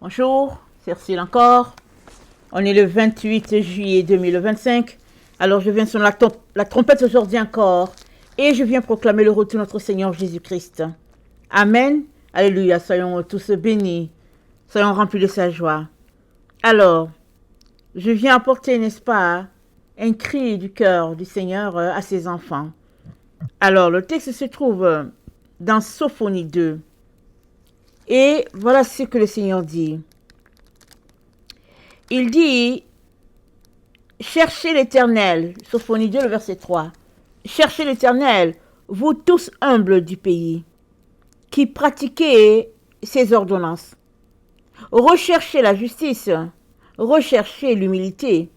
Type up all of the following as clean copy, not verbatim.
Bonjour, c'est Cyril encore. On est le 28 juillet 2025. Alors je viens sur la trompette aujourd'hui encore et je viens proclamer le retour de notre Seigneur Jésus-Christ. Amen. Alléluia. Soyons tous bénis. Soyons remplis de sa joie. Alors, je viens apporter, n'est-ce pas, un cri du cœur du Seigneur à ses enfants. Alors, le texte se trouve dans Sophonie 2. Et voilà ce que le Seigneur dit. Il dit, cherchez l'Éternel, Sophonie 2, le verset 3. Cherchez l'Éternel, vous tous humbles du pays, qui pratiquez ses ordonnances. Recherchez la justice, recherchez l'humilité.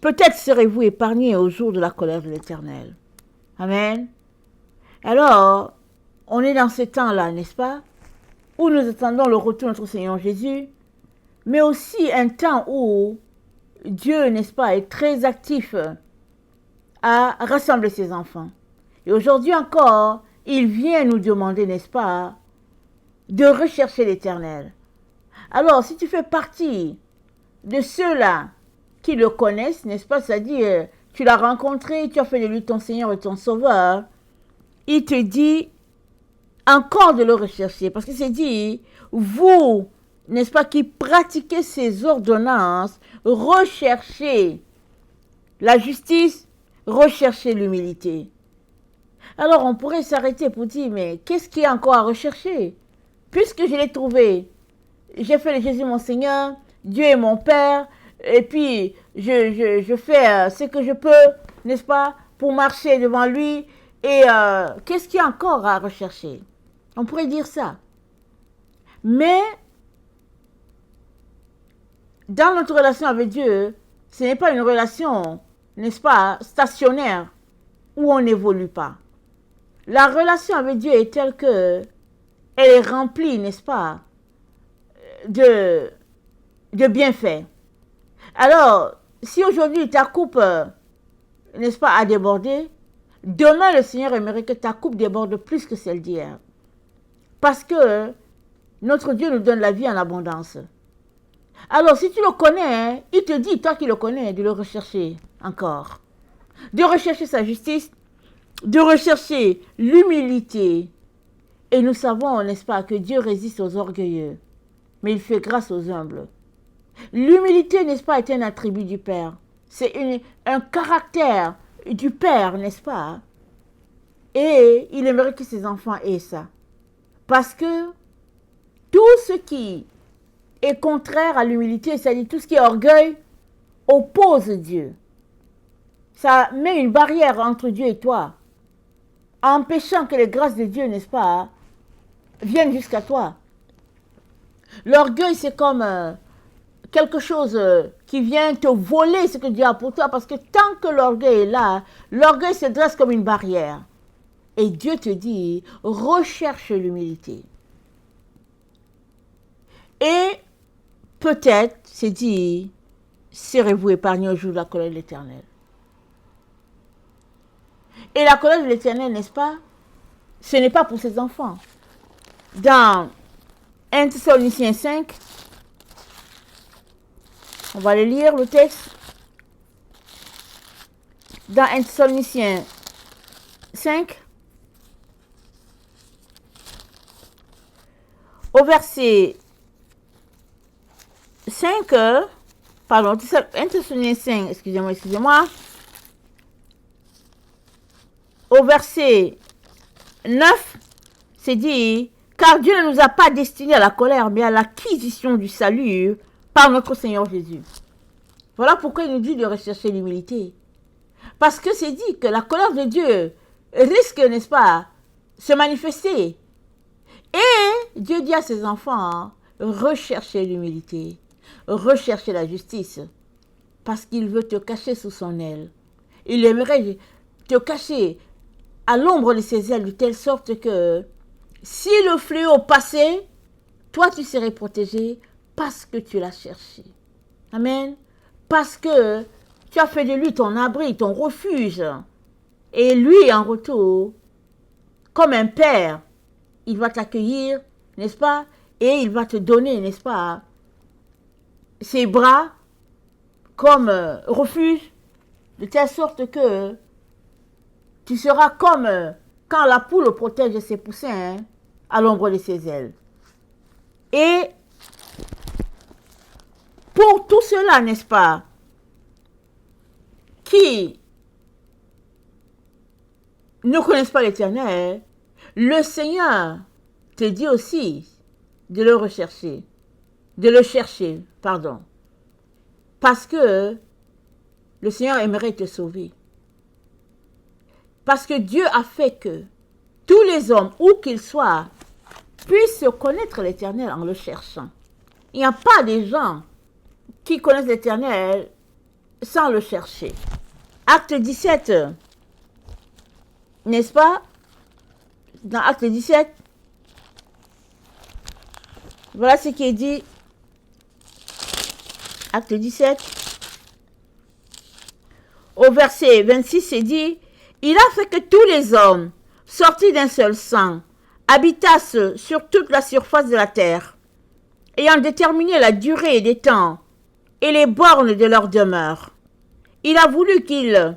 Peut-être serez-vous épargnés au jour de la colère de l'Éternel. Amen. Alors, on est dans ce temps-là, n'est-ce pas, où nous attendons le retour de notre Seigneur Jésus, mais aussi un temps où Dieu, n'est-ce pas, est très actif à rassembler ses enfants. Et aujourd'hui encore, il vient nous demander, n'est-ce pas, de rechercher l'Éternel. Alors, si tu fais partie de ceux-là qui le connaissent, n'est-ce pas, c'est-à-dire, tu l'as rencontré, tu as fait de lui ton Seigneur et ton Sauveur, il te dit encore de le rechercher, parce qu'il s'est dit, vous, n'est-ce pas, qui pratiquez ces ordonnances, recherchez la justice, recherchez l'humilité. Alors on pourrait s'arrêter pour dire, mais qu'est-ce qu'il y a encore à rechercher? Puisque je l'ai trouvé, j'ai fait de Jésus mon Seigneur, Dieu est mon Père, et puis je fais ce que je peux, n'est-ce pas, pour marcher devant lui, et qu'est-ce qu'il y a encore à rechercher? On pourrait dire ça. Mais, dans notre relation avec Dieu, ce n'est pas une relation, n'est-ce pas, stationnaire, où on n'évolue pas. La relation avec Dieu est telle que elle est remplie, n'est-ce pas, de bienfaits. Alors, si aujourd'hui ta coupe, n'est-ce pas, a débordé, demain le Seigneur aimerait que ta coupe déborde plus que celle d'hier. Parce que notre Dieu nous donne la vie en abondance. Alors, si tu le connais, il te dit, toi qui le connais, de le rechercher encore. De rechercher sa justice, de rechercher l'humilité. Et nous savons, n'est-ce pas, que Dieu résiste aux orgueilleux, mais il fait grâce aux humbles. L'humilité, n'est-ce pas, est un attribut du Père. C'est un caractère du Père, n'est-ce pas? Et il aimerait que ses enfants aient ça. Parce que tout ce qui est contraire à l'humilité, c'est-à-dire tout ce qui est orgueil, oppose Dieu. Ça met une barrière entre Dieu et toi, empêchant que les grâces de Dieu, n'est-ce pas, viennent jusqu'à toi. L'orgueil, c'est comme quelque chose qui vient te voler ce que Dieu a pour toi, parce que tant que l'orgueil est là, l'orgueil se dresse comme une barrière. Et Dieu te dit, recherche l'humilité. Et peut-être, c'est dit, serez-vous épargnés au jour de la colère de l'Éternel. Et la colère de l'Éternel, n'est-ce pas, ce n'est pas pour ses enfants. Dans 1 Thessaloniciens 5, on va le lire, le texte. Dans 1 Thessaloniciens 5, au verset 5, pardon, 1 Thessaloniciens 5, excusez-moi, au verset 9, c'est dit, car Dieu ne nous a pas destinés à la colère, mais à l'acquisition du salut par notre Seigneur Jésus. Voilà pourquoi il nous dit de rechercher l'humilité. Parce que c'est dit que la colère de Dieu risque, n'est-ce pas, se manifester. Et Dieu dit à ses enfants, recherchez l'humilité, recherchez la justice, parce qu'il veut te cacher sous son aile. Il aimerait te cacher à l'ombre de ses ailes de telle sorte que si le fléau passait, toi tu serais protégé parce que tu l'as cherché. Amen. Parce que tu as fait de lui ton abri, ton refuge. Et lui, en retour, comme un père, il va t'accueillir, n'est-ce pas? Et il va te donner, n'est-ce pas, ses bras comme refuge, de telle sorte que tu seras comme quand la poule protège ses poussins à l'ombre de ses ailes. Et pour tout cela, n'est-ce pas, qui ne connaissent pas l'Éternel, le Seigneur te dit aussi de le rechercher, de le chercher, pardon. Parce que le Seigneur aimerait te sauver. Parce que Dieu a fait que tous les hommes, où qu'ils soient, puissent connaître l'Éternel en le cherchant. Il n'y a pas des gens qui connaissent l'Éternel sans le chercher. Acte 17, n'est-ce pas? Dans Acte 17, voilà ce qui est dit. Acte 17, au verset 26, c'est dit, « Il a fait que tous les hommes, sortis d'un seul sang, habitassent sur toute la surface de la terre, ayant déterminé la durée des temps et les bornes de leur demeure. Il a voulu qu'ils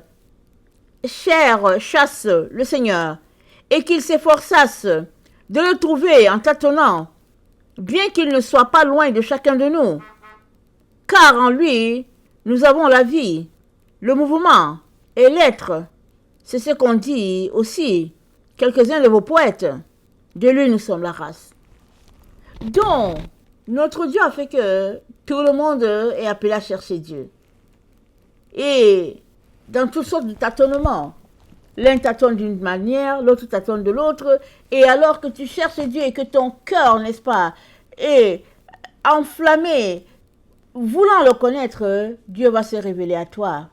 chassent le Seigneur et qu'ils s'efforçassent de le trouver en tâtonnant, bien qu'il ne soit pas loin de chacun de nous. Car en lui, nous avons la vie, le mouvement et l'être. » C'est ce qu'ont dit aussi quelques-uns de vos poètes. De lui, nous sommes la race. Donc, notre Dieu a fait que tout le monde est appelé à chercher Dieu. Et dans toutes sortes de tâtonnements. L'un tâtonne d'une manière, l'autre tâtonne de l'autre. Et alors que tu cherches Dieu et que ton cœur, n'est-ce pas, est enflammé, voulant le connaître, Dieu va se révéler à toi.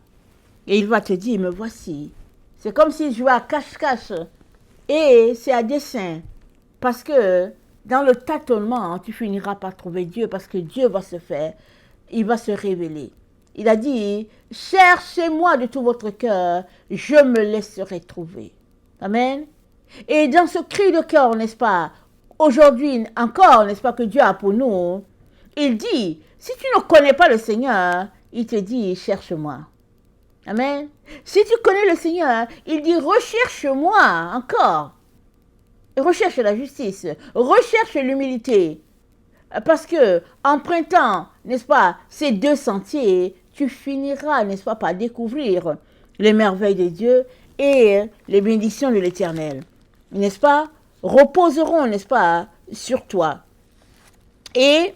Et il va te dire, me voici. C'est comme s'il jouait à cache-cache. Et c'est à dessein. Parce que dans le tâtonnement, tu finiras par trouver Dieu. Parce que Dieu va se faire, il va se révéler. Il a dit, cherchez-moi de tout votre cœur, je me laisserai trouver. Amen. Et dans ce cri de cœur, n'est-ce pas, aujourd'hui encore, n'est-ce pas, que Dieu a pour nous, il dit, si tu ne connais pas le Seigneur, il te dit, cherche-moi. Amen. Si tu connais le Seigneur, il dit, recherche-moi encore. Recherche la justice, recherche l'humilité. Parce que, empruntant, n'est-ce pas, ces deux sentiers, tu finiras, n'est-ce pas, par découvrir les merveilles de Dieu et les bénédictions de l'Éternel. N'est-ce pas? Reposeront, n'est-ce pas, sur toi. Et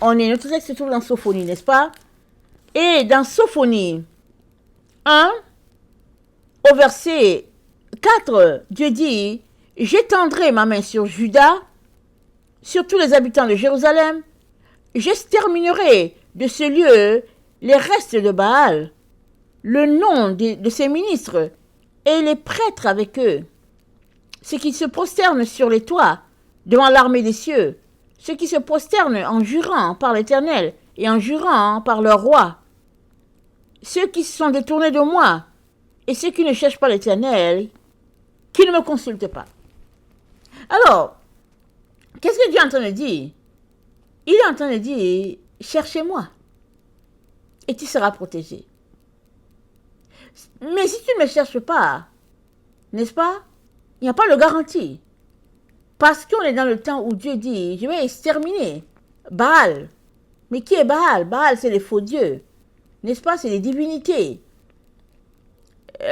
notre texte se trouve dans Sophonie, n'est-ce pas? Et dans Sophonie 1, au verset 4, Dieu dit, « J'étendrai ma main sur Juda, sur tous les habitants de Jérusalem, j'exterminerai de ce lieu les restes de Baal, le nom de ses ministres et les prêtres avec eux, ceux qui se prosternent sur les toits devant l'armée des cieux, ceux qui se prosternent en jurant par l'Éternel et en jurant par leur roi, ceux qui se sont détournés de moi et ceux qui ne cherchent pas l'Éternel, qui ne me consultent pas. » Alors, qu'est-ce que Dieu est en train de dire? Il est en train de dire, cherchez-moi et tu seras protégé. Mais si tu ne me cherches pas, n'est-ce pas, il n'y a pas de garantie. Parce qu'on est dans le temps où Dieu dit, je vais exterminer Baal. Mais qui est Baal? Baal, c'est les faux dieux. N'est-ce pas, c'est les divinités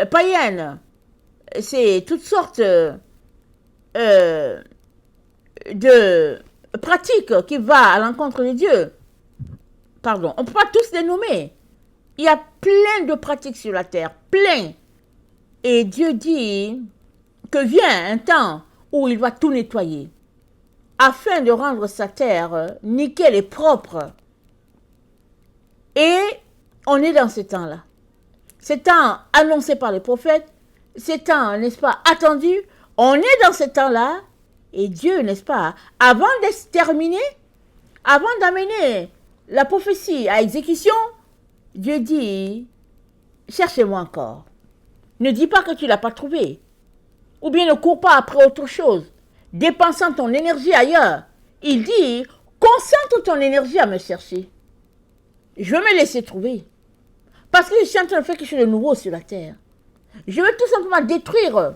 païennes. C'est toutes sortes de pratiques qui vont à l'encontre de Dieu. Pardon, on ne peut pas tous les nommer. Il y a plein de pratiques sur la terre, plein. Et Dieu dit que vient un temps où il va tout nettoyer, afin de rendre sa terre nickel et propre. Et on est dans ce temps-là. Ce temps annoncé par les prophètes, ce temps, n'est-ce pas, attendu. On est dans ce temps-là. Et Dieu, n'est-ce pas, avant d'exterminer, avant d'amener la prophétie à exécution, Dieu dit, cherchez-moi encore. Ne dis pas que tu ne l'as pas trouvé. Ou bien ne cours pas après autre chose, dépensant ton énergie ailleurs. Il dit, concentre ton énergie à me chercher. Je veux me laisser trouver. Parce que je suis en train de faire quelque chose de nouveau sur la terre. Je veux tout simplement détruire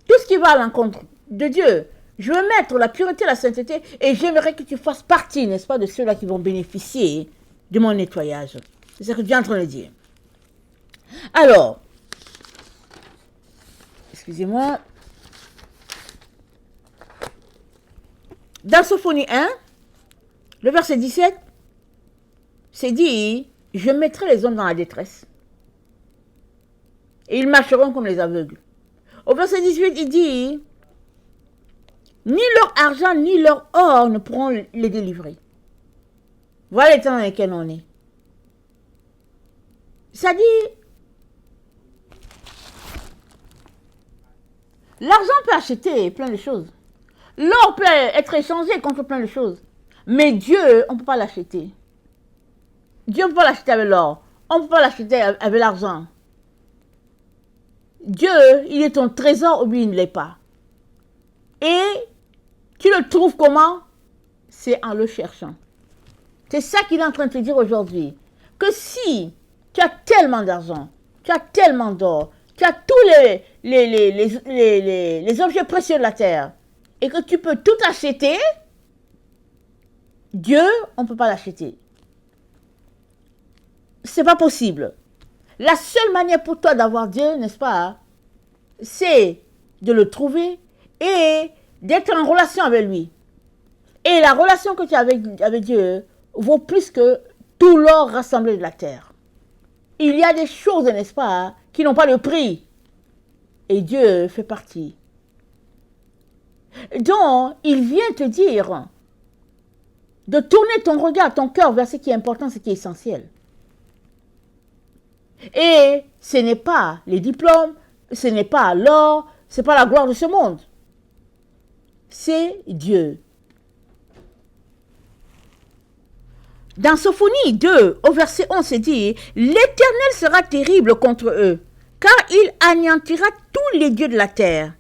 tout ce qui va à l'encontre de Dieu. Je veux mettre la pureté, la sainteté, et j'aimerais que tu fasses partie, n'est-ce pas, de ceux-là qui vont bénéficier de mon nettoyage. C'est ce que Dieu est en train de dire. Alors, excusez-moi. Dans Sophonie 1, le verset 17, c'est dit, je mettrai les hommes dans la détresse. Et ils marcheront comme les aveugles. Au verset 18, il dit, ni leur argent, ni leur or ne pourront les délivrer. Voilà les temps dans lesquels on est. Ça dit, l'argent peut acheter plein de choses. L'or peut être échangé contre plein de choses. Mais Dieu, on ne peut pas l'acheter. Dieu, on ne peut pas l'acheter avec l'or. On ne peut pas l'acheter avec l'argent. Dieu, il est ton trésor ou bien il ne l'est pas. Et tu le trouves comment? C'est en le cherchant. C'est ça qu'il est en train de te dire aujourd'hui. Que si tu as tellement d'argent, tu as tellement d'or, tu as tous les objets précieux de la terre, et que tu peux tout acheter, Dieu, on ne peut pas l'acheter. C'est pas possible. La seule manière pour toi d'avoir Dieu, n'est-ce pas, c'est de le trouver et d'être en relation avec lui. Et la relation que tu as avec Dieu vaut plus que tout l'or rassemblé de la terre. Il y a des choses, n'est-ce pas, qui n'ont pas de prix. Et Dieu fait partie. Donc, il vient te dire de tourner ton regard, ton cœur vers ce qui est important, ce qui est essentiel. Et ce n'est pas les diplômes, ce n'est pas l'or, ce n'est pas la gloire de ce monde. C'est Dieu. Dans Sophonie 2, au verset 11, c'est dit, « L'Éternel sera terrible contre eux, car il anéantira tous les dieux de la terre,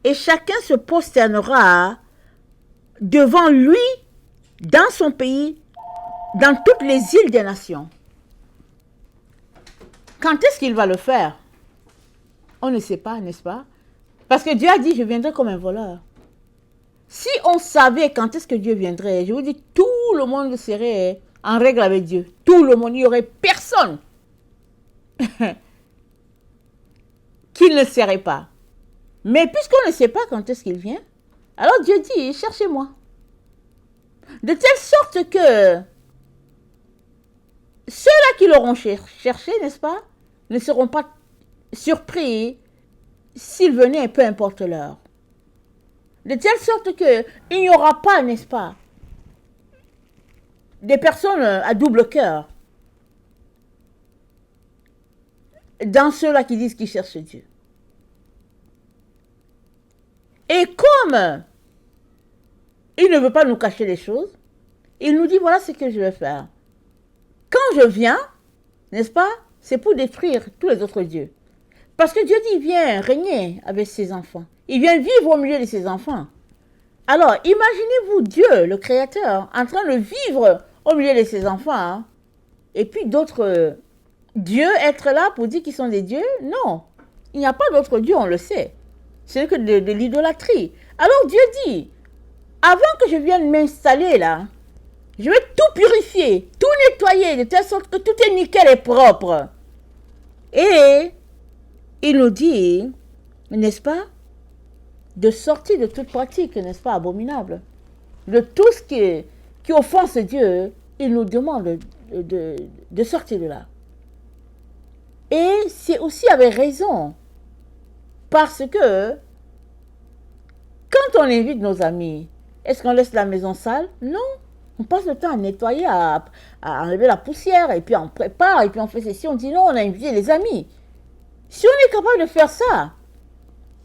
et chacun se prosternera devant lui dans son pays, dans toutes les îles des nations. » Quand est-ce qu'il va le faire? On ne sait pas, n'est-ce pas? Parce que Dieu a dit, je viendrai comme un voleur. Si on savait quand est-ce que Dieu viendrait, je vous dis, tout le monde serait en règle avec Dieu. Tout le monde, il n'y aurait personne qui ne le serait pas. Mais puisqu'on ne sait pas quand est-ce qu'il vient, alors Dieu dit, cherchez-moi. De telle sorte que ceux-là qui l'auront cherché, n'est-ce pas, ne seront pas surpris s'ils venaient, peu importe l'heure. De telle sorte qu'il n'y aura pas, n'est-ce pas, des personnes à double cœur dans ceux-là qui disent qu'ils cherchent Dieu. Et comme il ne veut pas nous cacher les choses, il nous dit, voilà ce que je vais faire. Quand je viens, n'est-ce pas, c'est pour détruire tous les autres dieux. Parce que Dieu dit, il vient régner avec ses enfants. Il vient vivre au milieu de ses enfants. Alors, imaginez-vous Dieu, le Créateur, en train de vivre au milieu de ses enfants. Hein, et puis d'autres dieux être là pour dire qu'ils sont des dieux? Non. Il n'y a pas d'autres dieux, on le sait. Ce n'est que de l'idolâtrie. Alors Dieu dit, avant que je vienne m'installer là, je vais tout purifier, tout nettoyer, de telle sorte que tout est nickel et propre. Et il nous dit, n'est-ce pas, de sortir de toute pratique, n'est-ce pas, abominable. De tout ce qui offense Dieu, il nous demande de sortir de là. Et c'est aussi avec raison. Parce que, quand on invite nos amis, est-ce qu'on laisse la maison sale? Non. On passe le temps à nettoyer, à enlever la poussière, et puis on prépare, et puis on fait ceci, on dit non, on a invité les amis. Si on est capable de faire ça,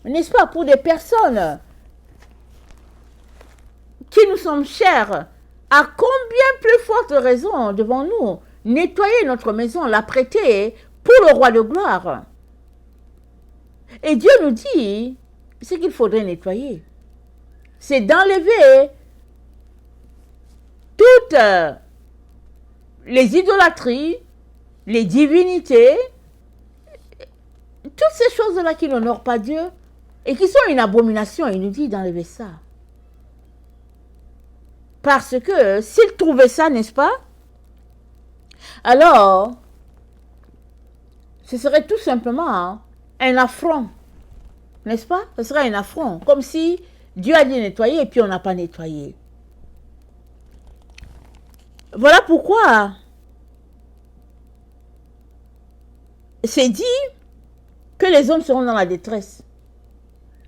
n'est-ce pas, pour des personnes qui nous sont chères, à combien plus forte raison devant nous nettoyer notre maison, la prêter pour le roi de gloire? Et Dieu nous dit ce qu'il faudrait nettoyer. C'est d'enlever toute toutes les idolâtries, les divinités, toutes ces choses-là qui n'honorent pas Dieu et qui sont une abomination, il nous dit d'enlever ça. Parce que s'il trouvait ça, n'est-ce pas, alors ce serait tout simplement un affront, n'est-ce pas? Ce serait un affront, comme si Dieu a dit nettoyer et puis on n'a pas nettoyé. Voilà pourquoi c'est dit que les hommes seront dans la détresse.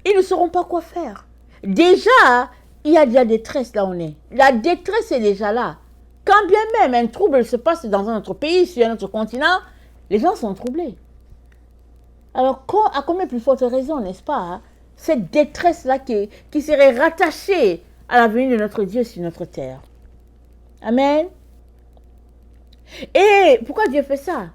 Ils ne sauront pas quoi faire. Déjà, il y a de la détresse là où on est. La détresse est déjà là. Quand bien même un trouble se passe dans un autre pays, sur un autre continent, les gens sont troublés. Alors, à combien plus forte raison, n'est-ce pas, cette détresse-là qui serait rattachée à la venue de notre Dieu sur notre terre. Amen. Et pourquoi Dieu fait ça?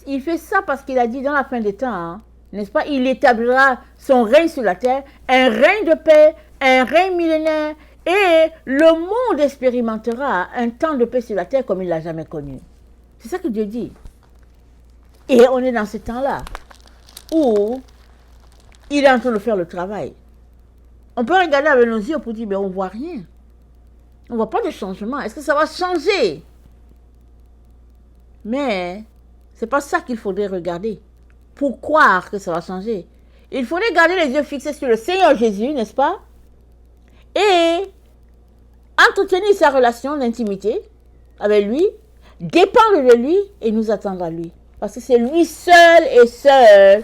Il fait ça parce qu'il a dit dans la fin des temps, n'est-ce pas, il établira son règne sur la terre, un règne de paix, un règne millénaire, et le monde expérimentera un temps de paix sur la terre comme il ne l'a jamais connu. C'est ça que Dieu dit. Et on est dans ce temps-là où il est en train de faire le travail. On peut regarder avec nos yeux pour dire, mais on ne voit rien. On ne voit pas de changement. Est-ce que ça va changer? Mais ce n'est pas ça qu'il faudrait regarder pour croire que ça va changer. Il faudrait garder les yeux fixés sur le Seigneur Jésus, n'est-ce pas? Et entretenir sa relation d'intimité avec lui, dépendre de lui et nous attendre à lui. Parce que c'est lui seul et seul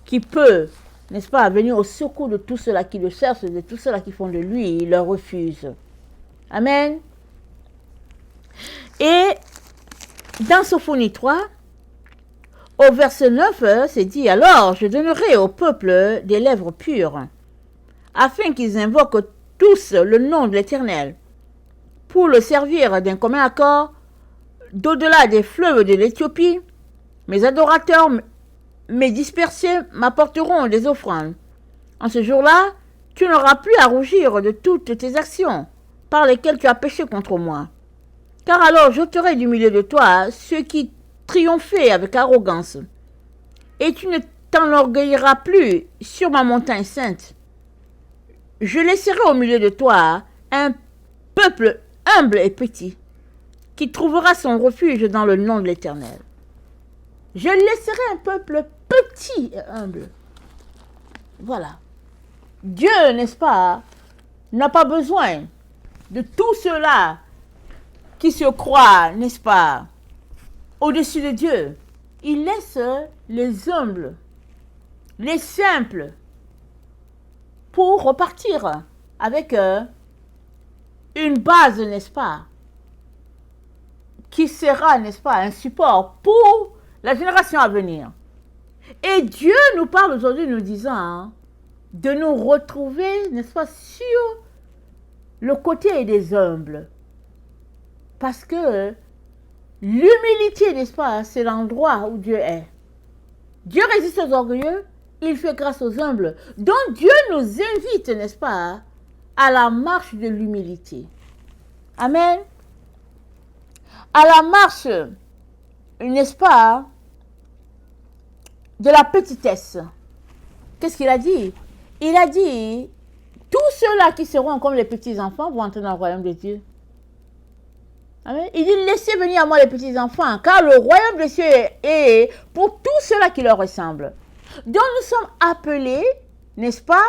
qui peut, n'est-ce pas, venir au secours de tous ceux-là qui le cherchent, de tous ceux-là qui font de lui, il leur refuse. Amen. Et dans Sophonie 3, au verset 9, c'est dit, alors je donnerai au peuple des lèvres pures, afin qu'ils invoquent tous le nom de l'Éternel, pour le servir d'un commun accord, d'au-delà des fleuves de l'Éthiopie. Mes adorateurs, mes dispersés, m'apporteront des offrandes. En ce jour-là, tu n'auras plus à rougir de toutes tes actions par lesquelles tu as péché contre moi. Car alors j'ôterai du milieu de toi ceux qui triomphaient avec arrogance, et tu ne t'enorgueilliras plus sur ma montagne sainte. Je laisserai au milieu de toi un peuple humble et petit, qui trouvera son refuge dans le nom de l'Éternel. Je laisserai un peuple petit et humble. Voilà. Dieu, n'est-ce pas, n'a pas besoin de tout cela qui se croient, n'est-ce pas, au-dessus de Dieu. Il laisse les humbles, les simples, pour repartir avec une base, n'est-ce pas, qui sera, n'est-ce pas, un support pour la génération à venir. Et Dieu nous parle aujourd'hui nous disant de nous retrouver, n'est-ce pas, sur le côté des humbles. Parce que l'humilité, n'est-ce pas, c'est l'endroit où Dieu est. Dieu résiste aux orgueilleux, il fait grâce aux humbles. Donc Dieu nous invite, n'est-ce pas, à la marche de l'humilité. Amen. À la marche, n'est-ce pas, de la petitesse. Qu'est-ce qu'il a dit? Il a dit, tous ceux-là qui seront comme les petits-enfants vont entrer dans le royaume de Dieu. Amen. Il dit, laissez venir à moi les petits-enfants, car le royaume des cieux est pour tous ceux-là qui leur ressemblent. Donc nous sommes appelés, n'est-ce pas,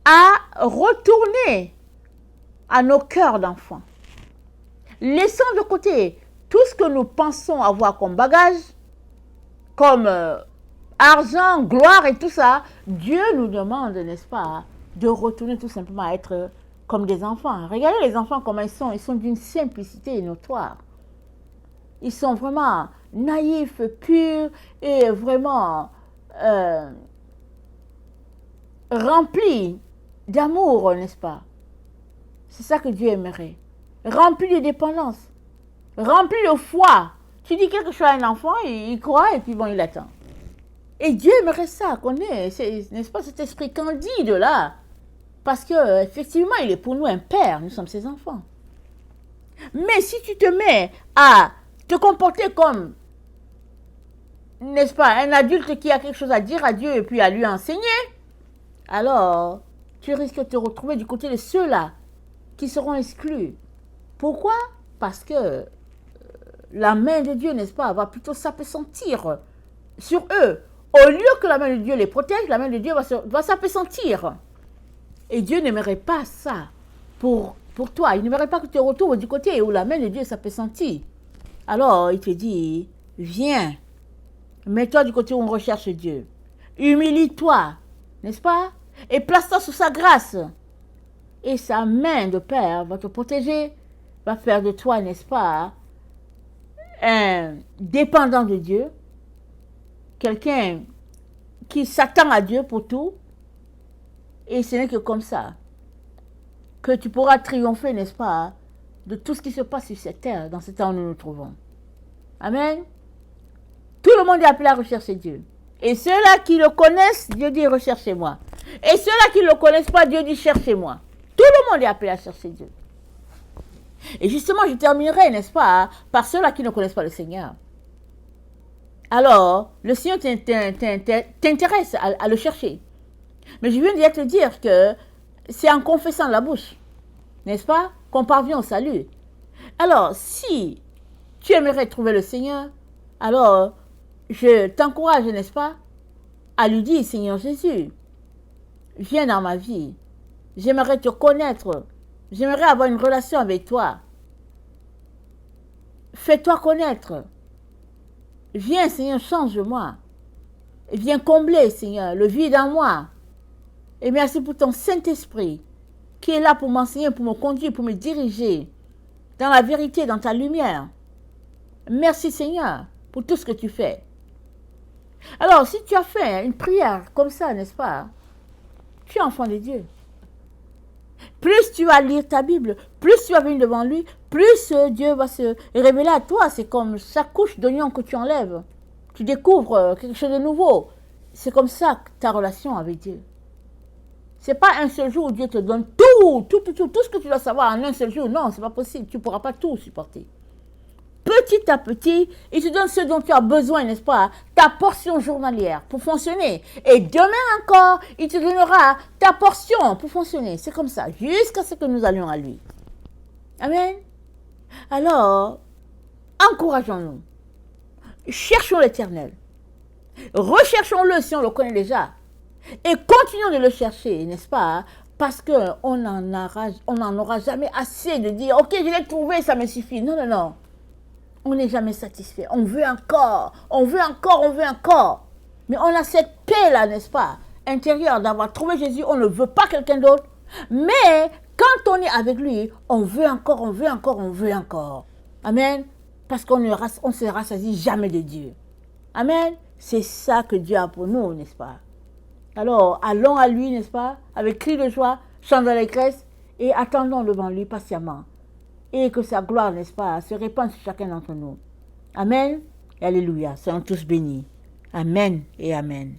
à retourner à nos cœurs d'enfants. Laissons de côté tout ce que nous pensons avoir comme bagage, comme argent, gloire et tout ça. Dieu nous demande, n'est-ce pas, de retourner tout simplement à être comme des enfants. Regardez les enfants comment ils sont d'une simplicité notoire. Ils sont vraiment naïfs, purs et vraiment remplis d'amour, n'est-ce pas? C'est ça que Dieu aimerait. Remplis de dépendance, remplis de foi. Tu dis quelque chose à un enfant, il croit et puis bon, il attend. Et Dieu aimerait ça, qu'on ait, n'est-ce pas, cet esprit candide là. Parce que effectivement, il est pour nous un père, nous sommes ses enfants. Mais si tu te mets à te comporter comme, n'est-ce pas, un adulte qui a quelque chose à dire à Dieu et puis à lui enseigner, alors tu risques de te retrouver du côté de ceux-là qui seront exclus. Pourquoi? Parce que la main de Dieu, n'est-ce pas, va plutôt s'appesantir sur eux. Au lieu que la main de Dieu les protège, la main de Dieu va s'appesantir. Et Dieu n'aimerait pas ça pour toi. Il n'aimerait pas que tu te retrouves du côté où la main de Dieu s'appesantit. Alors, il te dit, viens, mets-toi du côté où on recherche Dieu. Humilie-toi, n'est-ce pas? Et place-toi sous sa grâce. Et sa main de Père va te protéger, va faire de toi, n'est-ce pas, un dépendant de Dieu, quelqu'un qui s'attend à Dieu pour tout. Et ce n'est que comme ça que tu pourras triompher, n'est-ce pas, de tout ce qui se passe sur cette terre, dans ce temps où nous nous trouvons. Amen. Tout le monde est appelé à rechercher Dieu. Et ceux-là qui le connaissent, Dieu dit recherchez-moi. Et ceux-là qui ne le connaissent pas, Dieu dit cherchez-moi. Tout le monde est appelé à chercher Dieu. Et justement, je terminerai, n'est-ce pas, par ceux-là qui ne connaissent pas le Seigneur. Alors, le Seigneur t'intéresse à le chercher. Mais je viens déjà te dire que c'est en confessant la bouche, n'est-ce pas, qu'on parvient au salut. Alors, si tu aimerais trouver le Seigneur, alors je t'encourage, n'est-ce pas, à lui dire, Seigneur Jésus, viens dans ma vie. J'aimerais te connaître. J'aimerais avoir une relation avec toi. Fais-toi connaître. Viens, Seigneur, change-moi. Viens combler, Seigneur, le vide en moi. Et merci pour ton Saint-Esprit qui est là pour m'enseigner, pour me conduire, pour me diriger dans la vérité, dans ta lumière. Merci, Seigneur, pour tout ce que tu fais. Alors, si tu as fait une prière comme ça, n'est-ce pas, tu es enfant de Dieu. Plus tu vas lire ta Bible, plus tu vas venir devant lui, plus Dieu va se révéler à toi. C'est comme chaque couche d'oignon que tu enlèves. Tu découvres quelque chose de nouveau. C'est comme ça ta relation avec Dieu. Ce n'est pas un seul jour où Dieu te donne tout ce que tu dois savoir en un seul jour. Non, ce n'est pas possible. Tu ne pourras pas tout supporter. Petit à petit, il te donne ce dont tu as besoin, n'est-ce pas? Ta portion journalière pour fonctionner. Et demain encore, il te donnera ta portion pour fonctionner. C'est comme ça, jusqu'à ce que nous allions à lui. Amen. Alors, encourageons-nous. Cherchons l'Éternel. Recherchons-le si on le connaît déjà. Et continuons de le chercher, n'est-ce pas? Parce qu'on n'en aura jamais assez de dire, ok, je l'ai trouvé, ça me suffit. Non, non, non. On n'est jamais satisfait. On veut encore, on veut encore, on veut encore. Mais on a cette paix-là, n'est-ce pas, intérieure d'avoir trouvé Jésus. On ne veut pas quelqu'un d'autre. Mais quand on est avec lui, on veut encore, on veut encore, on veut encore. Amen. Parce qu'on ne se rassasie jamais de Dieu. Amen. C'est ça que Dieu a pour nous, n'est-ce pas? Alors, allons à lui, n'est-ce pas, avec cri de joie, chant d'allégresse, et attendons devant lui patiemment. Et que sa gloire, n'est-ce pas, se répande sur chacun d'entre nous. Amen et alléluia. Soyons tous bénis. Amen et amen.